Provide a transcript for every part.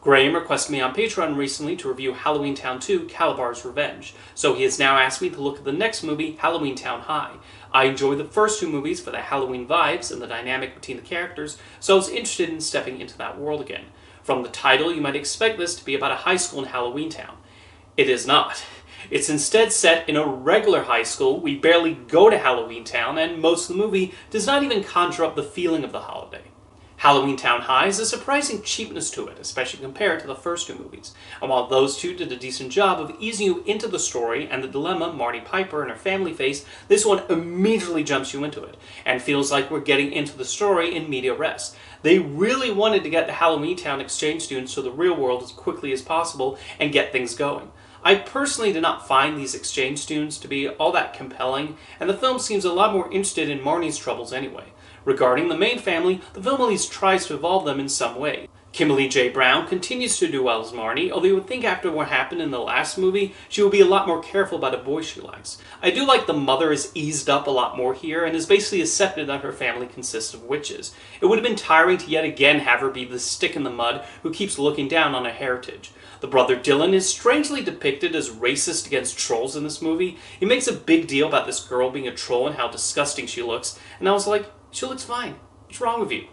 Graham requested me on Patreon recently to review Halloweentown 2, Calabar's Revenge, so he has now asked me to look at the next movie, Halloweentown High. I enjoyed the first two movies for the Halloween vibes and the dynamic between the characters, so I was interested in stepping into that world again. From the title, you might expect this to be about a high school in Halloweentown. It is not. It's instead set in a regular high school. We barely go to Halloweentown, and most of the movie does not even conjure up the feeling of the holiday. Halloweentown High has a surprising cheapness to it, especially compared to the first two movies. And while those two did a decent job of easing you into the story and the dilemma Marty Piper and her family face, this one immediately jumps you into it, and feels like we're getting into the story in media res. They really wanted to get the Halloweentown exchange students to the real world as quickly as possible and get things going. I personally did not find these exchange students to be all that compelling, and the film seems a lot more interested in Marnie's troubles anyway. Regarding the main family, the film at least tries to evolve them in some way. Kimberly J. Brown continues to do well as Marnie, although you would think after what happened in the last movie, she will be a lot more careful about a boy she likes. I do like the mother is eased up a lot more here and is basically accepted that her family consists of witches. It would have been tiring to yet again have her be the stick in the mud who keeps looking down on her heritage. The brother Dylan is strangely depicted as racist against trolls in this movie. He makes a big deal about this girl being a troll and how disgusting she looks, and I was like, she looks fine. What's wrong with you?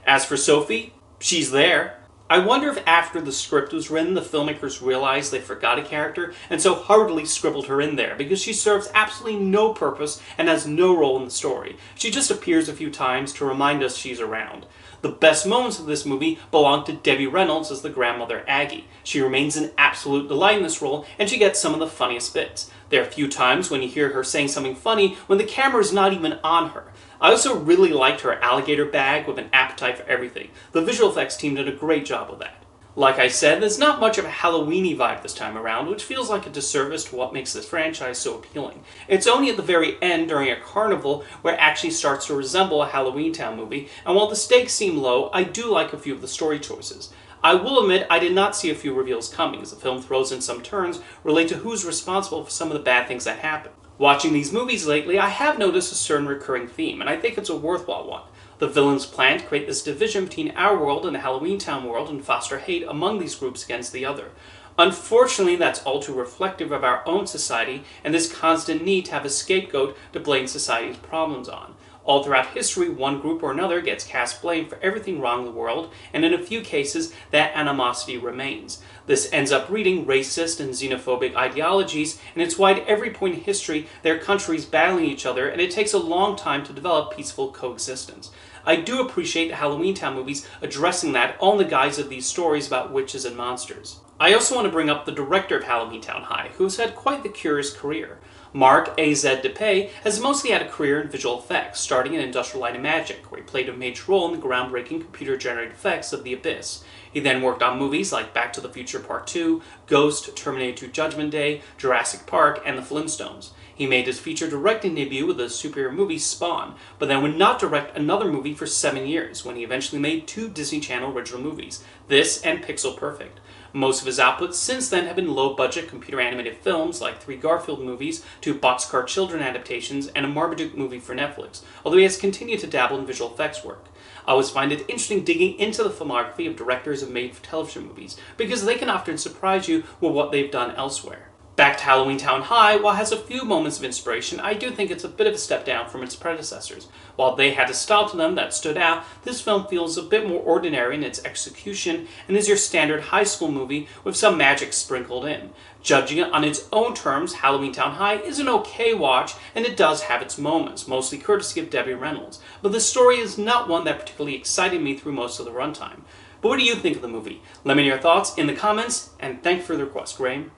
As for Sophie, she's there. I wonder if after the script was written, the filmmakers realized they forgot a character and so hurriedly scribbled her in there because she serves absolutely no purpose and has no role in the story. She just appears a few times to remind us she's around. The best moments of this movie belong to Debbie Reynolds as the grandmother Aggie. She remains an absolute delight in this role, and she gets some of the funniest bits. There are a few times when you hear her saying something funny when the camera is not even on her. I also really liked her alligator bag with an appetite for everything. The visual effects team did a great job with that. Like I said, there's not much of a Halloween-y vibe this time around, which feels like a disservice to what makes this franchise so appealing. It's only at the very end, during a carnival, where it actually starts to resemble a Halloweentown movie, and while the stakes seem low, I do like a few of the story choices. I will admit I did not see a few reveals coming, as the film throws in some turns related to who's responsible for some of the bad things that happen. Watching these movies lately, I have noticed a certain recurring theme, and I think it's a worthwhile one. The villains plan to create this division between our world and the Halloweentown world and foster hate among these groups against the other. Unfortunately, that's all too reflective of our own society and this constant need to have a scapegoat to blame society's problems on. All throughout history, one group or another gets cast blame for everything wrong in the world, and in a few cases, that animosity remains. This ends up breeding racist and xenophobic ideologies, and it's why at every point in history, there are countries battling each other, and it takes a long time to develop peaceful coexistence. I do appreciate the Halloweentown movies addressing that all in the guise of these stories about witches and monsters. I also want to bring up the director of Halloweentown High, who has had quite the curious career. Mark A.Z. DePay has mostly had a career in visual effects, starting in Industrial Light and Magic, where he played a major role in the groundbreaking computer-generated effects of The Abyss. He then worked on movies like Back to the Future Part 2, Ghost, Terminator 2 Judgment Day, Jurassic Park, and The Flintstones. He made his feature directing debut with the superhero movie Spawn, but then would not direct another movie for 7 years, when he eventually made 2 Disney Channel original movies, this and Pixel Perfect. Most of his outputs since then have been low-budget computer-animated films like 3 Garfield movies, 2 Boxcar Children adaptations, and a Marmaduke movie for Netflix, although he has continued to dabble in visual effects work. I always find it interesting digging into the filmography of directors of made-for-television movies, because they can often surprise you with what they've done elsewhere. Back to Halloweentown High, while it has a few moments of inspiration, I do think it's a bit of a step down from its predecessors. While they had a style to them that stood out, this film feels a bit more ordinary in its execution and is your standard high school movie with some magic sprinkled in. Judging it on its own terms, Halloweentown High is an okay watch, and it does have its moments, mostly courtesy of Debbie Reynolds, but the story is not one that particularly excited me through most of the runtime. But what do you think of the movie? Let me know your thoughts in the comments, and thanks for the request, Graham.